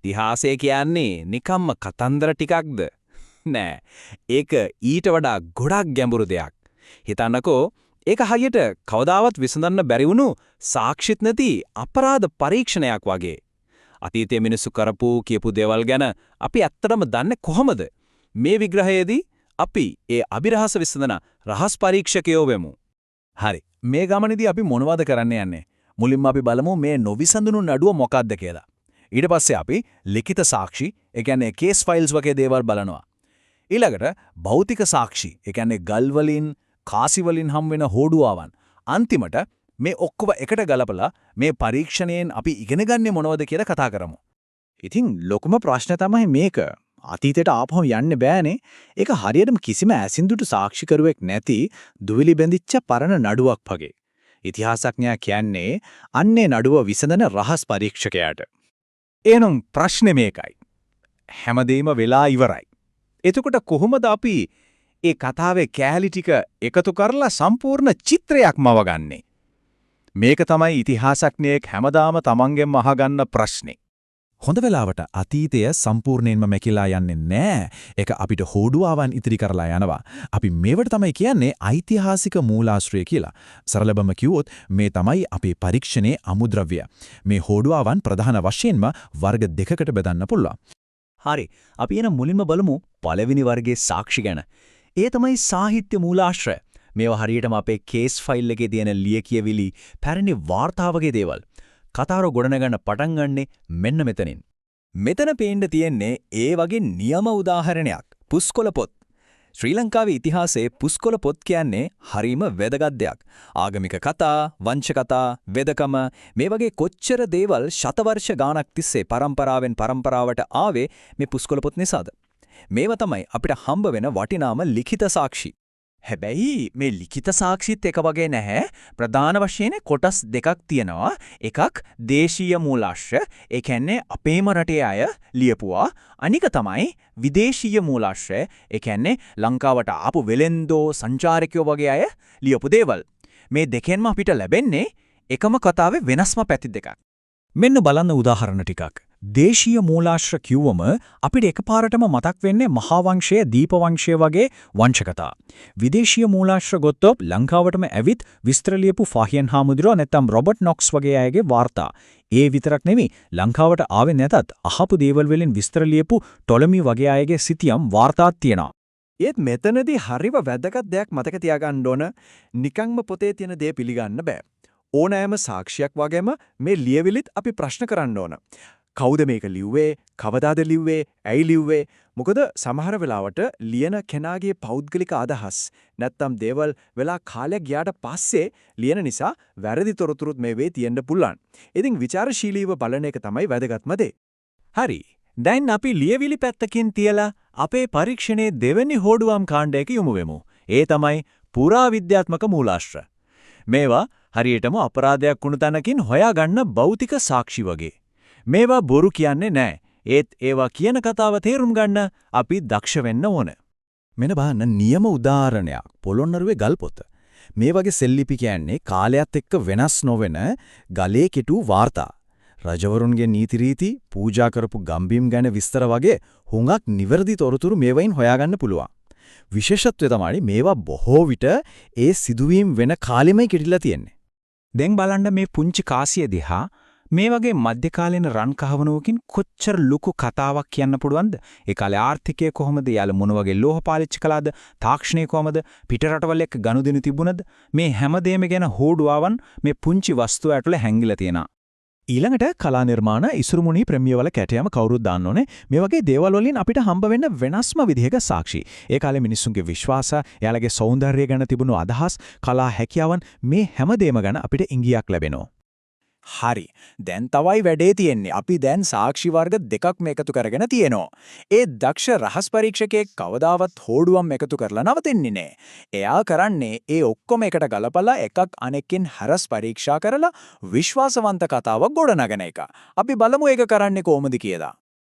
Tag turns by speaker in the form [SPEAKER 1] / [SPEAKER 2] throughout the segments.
[SPEAKER 1] ඉතිහාසය කියන්නේ නිකම්ම කතන්දර ටිකක්ද? නෑ. ඒක ඊට වඩා ගොඩක් ගැඹුරු දෙයක්. හිතන්නකෝ ඒක හරියට කවදාවත් විසඳන්න බැරි වුණු සාක්ෂිත් නැති අපරාධ පරීක්ෂණයක් වගේ. අතීතයේ මිනිස්සු කරපු කියපු දේවල් ගැන අපි ඇත්තටම දන්නේ කොහොමද? මේ විග්‍රහයේදී අපි ඒ අභිරහස විසඳන රහස් පරීක්ෂකයෝ වෙමු.
[SPEAKER 2] හරි. මේ ගමනේදී අපි මොනවද කරන්න යන්නේ? මුලින්ම අපි බලමු මේ නොවිසඳුණු නඩුව මොකක්ද කියලා. ඊට පස්සේ අපි ලිඛිත සාක්ෂි, ඒ කියන්නේ කේස් ෆයිල්ස් වගේ දේවල් බලනවා. ඊළඟට භෞතික සාක්ෂි, ඒ කියන්නේ ගල් වලින්, කාසි වලින් හම් වෙන හෝඩුවාවන්. අන්තිමට මේ ඔක්කොම එකට ගලපලා මේ පරීක්ෂණයෙන් අපි ඉගෙන ගන්නේ මොනවද කියලා කතා කරමු.
[SPEAKER 3] ඉතින් ලොකුම ප්‍රශ්න තමයි මේක. අතීතයට ආපහු යන්න බෑනේ. ඒක හරියටම කිසිම ඇසින්දුට සාක්ෂිකරුවෙක් නැති දුවිලි බැඳිච්ච පරණ නඩුවක් වගේ. ඉතිහාසඥයා කියන්නේ අන්නේ නඩුව විසඳන රහස් පරීක්ෂකයාට.
[SPEAKER 2] එහෙනම් ප්‍රශ්නේ මේකයි. හැමදේම වෙලා ඉවරයි. එතකොට කොහොමද අපි ඒ කතාවේ කෑලි ටික එකතු කරලා සම්පූර්ණ චිත්‍රයක් මවගන්නේ? මේක තමයි ඉතිහාසඥයෙක් හැමදාම තමන්ගෙන්ම අහගන්න ප්‍රශ්නේ. හොඳ වෙලාවට අතීතය සම්පූර්ණයෙන්ම මැකිලා යන්නේ නැහැ. ඒක අපිට හෝඩුවාවන් ඉදිරි කරලා යනවා. අපි මේවට තමයි කියන්නේ ඓතිහාසික මූලාශ්‍රය කියලා. සරලවම කිව්වොත් මේ තමයි අපේ පරීක්ෂණයේ අමුද්‍රව්‍ය. මේ හෝඩුවාවන් ප්‍රධාන වශයෙන්ම වර්ග දෙකකට බෙදන්න පුළුවන්.
[SPEAKER 3] හරි. අපි එන මුලින්ම බලමු පළවෙනි වර්ගයේ සාක්ෂි ගැන. ඒ තමයි සාහිත්‍ය මූලාශ්‍රය. මේවා හරියටම අපේ කේස් ෆයිල් එකේ තියෙන ලියකියවිලි, පැරණි වාර්තා වගේ දේවල්. කතාව ගොඩනගන්න පටන් ගන්නෙ මෙන්න මෙතනින්. මෙතන පේන්න තියෙන්නේ ඒ වගේ නියම උදාහරණයක්. පුස්කොළ පොත්. ශ්‍රී ලංකාවේ ඉතිහාසයේ පුස්කොළ පොත් කියන්නේ හරීම වැදගත් දෙයක්. ආගමික කතා, වංශ කතා, වෙදකම මේ වගේ කොච්චර දේවල් ශතවර්ෂ ගාණක් තිස්සේ පරම්පරාවෙන් පරම්පරාවට ආවේ මේ පුස්කොළ පොත් නිසාද? මේවා තමයි අපිට හම්බ වෙන වටිනාම ලිඛිත සාක්ෂි. හැබැයි මේ ලිඛිත සාක්ෂිත් එක වගේ නැහැ. ප්‍රධාන වශයෙන් කොටස් දෙකක් තියෙනවා. එකක් දේශීය මූලාශ්‍ර, ඒ කියන්නේ අපේම රටේ අය ලියපුවා. අනික තමයි විදේශීය මූලාශ්‍රය, ඒ කියන්නේ ලංකාවට ආපු වෙලෙන්දෝ සංචාරකයෝ වගේ අය ලියපු දේවල්. මේ දෙකෙන්ම අපිට ලැබෙන්නේ එකම කතාවේ වෙනස්ම පැති දෙකක්.
[SPEAKER 2] මෙන්න බලන්න උදාහරණ ටිකක්. දේශීය මූලාශ්‍ර කිව්වම අපිට එකපාරටම මතක් වෙන්නේ මහා වංශය, දීප වංශය වගේ වංශ කතා. විදේශීය මූලාශ්‍ර ගොත්තොත් ලංකාවටම ඇවිත් විස්තර ලියපු ෆාහියන් හාමුදුරුවෝ නැත්නම් රොබර්ට් නොක්ස් වගේ අයගේ වාර්තා. ඒ විතරක් නෙමෙයි ලංකාවට ආවේ නැතත් අහපු දේවල් වලින් විස්තර ලියපු ටොලමි වගේ අයගේ සිතියම් වාර්තාත් තියෙනවා.
[SPEAKER 3] ඒත් මෙතනදී හරිම වැදගත් දෙයක් මතක තියාගන්න ඕන. නිකන්ම පොතේ තියෙන දේ පිළිගන්න බෑ. ඕනෑම සාක්ෂියක් වගේම මේ ලියවිලිත් අපි ප්‍රශ්න කරන්න ඕන. කවුද මේක ලිව්වේ? කවදාද ලිව්වේ? ඇයි ලිව්වේ? මොකද සමහර වෙලාවට ලියන කෙනාගේ පෞද්ගලික අදහස් නැත්තම් දේවල් වෙලා කාලයක් ගියාට පස්සේ ලියන නිසා වැරදි තොරතුරුත් මේ වේ තියෙන්න පුළුවන්. ඉතින් ਵਿਚාරශීලීව බලන එක තමයි වැදගත්ම දේ.
[SPEAKER 2] හරි. දැන් අපි ලියවිලි පැත්තකින් තියලා අපේ පරීක්ෂණයේ දෙවෙනි හෝඩුවම් කාණ්ඩයක යමු වෙමු. ඒ තමයි පුරාවිද්‍යාත්මක මූලාශ්‍ර. මේවා හරියටම අපරාධයක් වුණු තැනකින් හොයාගන්න භෞතික සාක්ෂි වගේ. මේවා බොරු කියන්නේ නැහැ. ඒත් ඒවා කියන කතාව තේරුම් ගන්න අපි දක්ෂ වෙන්න ඕන. මෙන්න බලන්න නියම උදාහරණයක්. පොළොන්නරුවේ ගල් පොත. මේ වගේ සෙල්ලිපි කියන්නේ කාලයත් එක්ක වෙනස් නොවන ගලේ කෙටු වාර්තා. රජවරුන්ගේ නීති රීති, පූජා කරපු ගම්බිම් ගැන විස්තර වගේ හුඟක් නිවැරදි තොරතුරු මේවයින් හොයාගන්න පුළුවන්. විශේෂත්වය තමයි මේවා බොහෝ විට ඒ සිදුවීම් වෙන කාලෙමයි කෙටිලා තියෙන්නේ. දැන් බලන්න මේ පුංචි කාසිය දිහා මේ වගේ මධ්‍යකාලීන රන් කහවණුවකින් කොච්චර ලොකු කතාවක් කියන්න පුළුවන්ද? ඒ කාලේ ආර්ථිකය කොහොමද? යාළ මොන වගේ ලෝහ පාවිච්චි කළාද? තාක්ෂණය කොහමද? පිටරටවල එක්ක ගනුදෙනු තිබුණද? මේ හැමදේම ගැන හෝඩුවාවන් මේ පුංචි වස්තුව ඇතුලේ හැංගිලා තියෙනවා. ඊළඟට කලා නිර්මාණ ඉසුරුමුණි ප්‍රමියවල කැටයම කවුරුත් දාන්න ඕනේ. මේ වගේ දේවල් වලින් අපිට හම්බ වෙන්න වෙනස්ම විදිහක සාක්ෂි. ඒ කාලේ මිනිස්සුන්ගේ විශ්වාස, එයාලගේ සෞන්දර්යය ගැන තිබුණු අදහස්, කලා හැකියාවන් මේ හැමදේම ගැන අපිට ඉඟියක් ලැබෙනවා.
[SPEAKER 3] හරි. දැන් තවයි වැඩේ තියෙන්නේ. අපි දැන් සාක්ෂි වර්ග දෙකක් මේකතු කරගෙන තියෙනවා. ඒ දක්ෂ රහස් පරීක්ෂකයෙක් කවදාවත් හෝඩුවම් එකතු කරලා නවතින්නේ නැහැ. එයා කරන්නේ ඒ ඔක්කොම එකට ගලපලා එකක් අනෙකින් හරස් පරීක්ෂා කරලා විශ්වාසවන්ත කතාවක් ගොඩනගන එක. අපි බලමු ඒක කරන්නේ කොහොමද කියලා.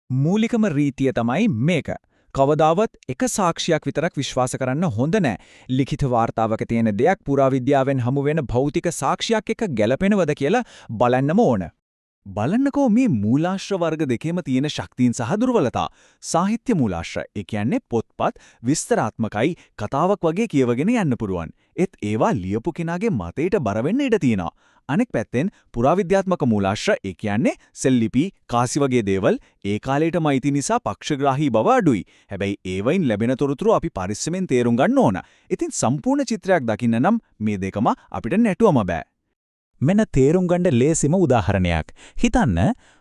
[SPEAKER 2] මූලිකම රීතිය තමයි මේක. කවදාවත් එක සාක්ෂියක් විතරක් විශ්වාස කරන්න හොඳ නැහැ. ලිඛිත වාර්තාවක තියෙන දෙයක් පුරාවිද්‍යාවෙන් හමු වෙන භෞතික සාක්ෂියක් එක්ක ගැලපෙනවද කියලා බලන්නම ඕන.
[SPEAKER 3] බලන්නකෝ මේ මූලාශ්‍ර වර්ග දෙකේම තියෙන ශක්තියින් සහ දුර්වලතා. සාහිත්‍ය මූලාශ්‍ර ඒ කියන්නේ පොත්පත් විස්තරාත්මකයි කතාවක් වගේ කියවගෙන යන්න පුරුවන්. ඒත් ඒවා ලියපු කෙනාගේ මතයට බර වෙන්න ඉඩ තියෙනවා. අනෙක් පැත්තෙන් පුරාවිද්‍යාත්මක මූලාශ්‍ර ඒ කියන්නේ සෙල්ලිපි, කාසි වගේ දේවල් ඒ කාලේටම අයිති නිසා පක්ෂග්‍රාහී බව අඩුයි. හැබැයි ඒවයින් ලැබෙන තොරතුරු අපි පරිස්සමෙන් තේරුම් ගන්න ඕන. ඉතින් සම්පූර්ණ චිත්‍රයක් දකින්න නම් මේ දෙකම අපිට නැටුවම බෑ.
[SPEAKER 2] මෙන්න තේරුම් ගන්න ලේසිම උදාහරණයක්. හිතන්න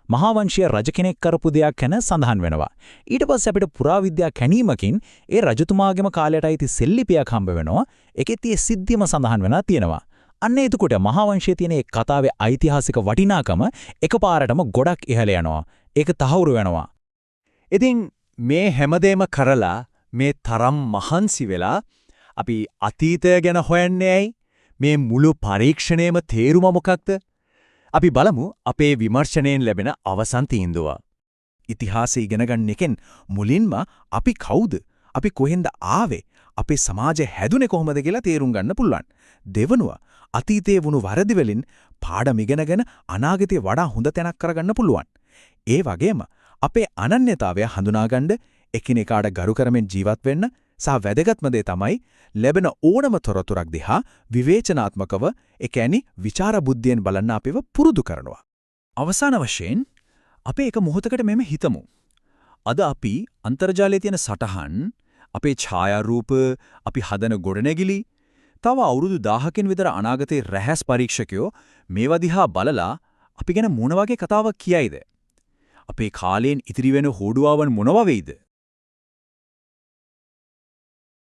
[SPEAKER 2] මහාවංශීය රජ කෙනෙක් කරපු දෙයක් ගැන සඳහන් වෙනවා. ඊට පස්සේ අපිට පුරාවිද්‍යා කැණීමකින් ඒ රජතුමාගේම කාලයට අයිති සෙල්ලිපියක් හම්බ වෙනවා. ඒකේ tie සිද්ධියම සඳහන් වෙලා තියෙනවා. අන්න එතකොට මහාවංශයේ තියෙන ඒ කතාවේ ඓතිහාසික වටිනාකම එකපාරටම ගොඩක් ඉහළ යනවා. ඒක තහවුරු වෙනවා.
[SPEAKER 3] ඉතින් මේ හැමදේම කරලා මේ තරම් මහන්සි වෙලා අපි අතීතය ගැන හොයන්නේ ඇයි? මේ මුළු පරීක්ෂණයේම තේරුම මොකක්ද? අපි බලමු අපේ විමර්ශනයෙන් ලැබෙන අවසන් තීන්දුව. ඉතිහාසය ඉගෙන ගන්න එකෙන් මුලින්ම අපි කවුද? අපි කොහෙන්ද ආවේ? අපේ සමාජය හැදුනේ කොහොමද කියලා තේරුම් ගන්න පුළුවන්. දෙවනුව අතීතයේ වුණු වැරදි වලින් පාඩම් ඉගෙනගෙන අනාගතේ වඩා හොඳ තැනක් කරගන්න පුළුවන්. ඒ වගේම අපේ අනන්‍යතාවය හඳුනාගන්න එකිනෙකාට ගරු කරමින් ජීවත් වෙන්න සහ වැදගත්ම දේ තමයි ලැබෙන ඕනම තොරතුරක් දිහා විවේචනාත්මකව ඒ කියන්නේ විචාර බුද්ධියෙන් බලන්න අපිව පුරුදු කරනවා. අවසාන වශයෙන් අපි එක මොහොතකට මෙම හිතමු. අද අපි අන්තර්ජාලයේ තියෙන සටහන්, අපේ ඡායාරූප, අපි හදන ගොඩනැගිලි, තව අවුරුදු 1000කින් විතර අනාගතයේ රැහැස් පරීක්ෂකයෝ මේවා දිහා බලලා අපි ගැන මොන වගේ කතාවක් කියයිද? අපේ කාලයෙන් ඉතිරි වෙන හොඩුවාවන් මොනවා වෙයිද?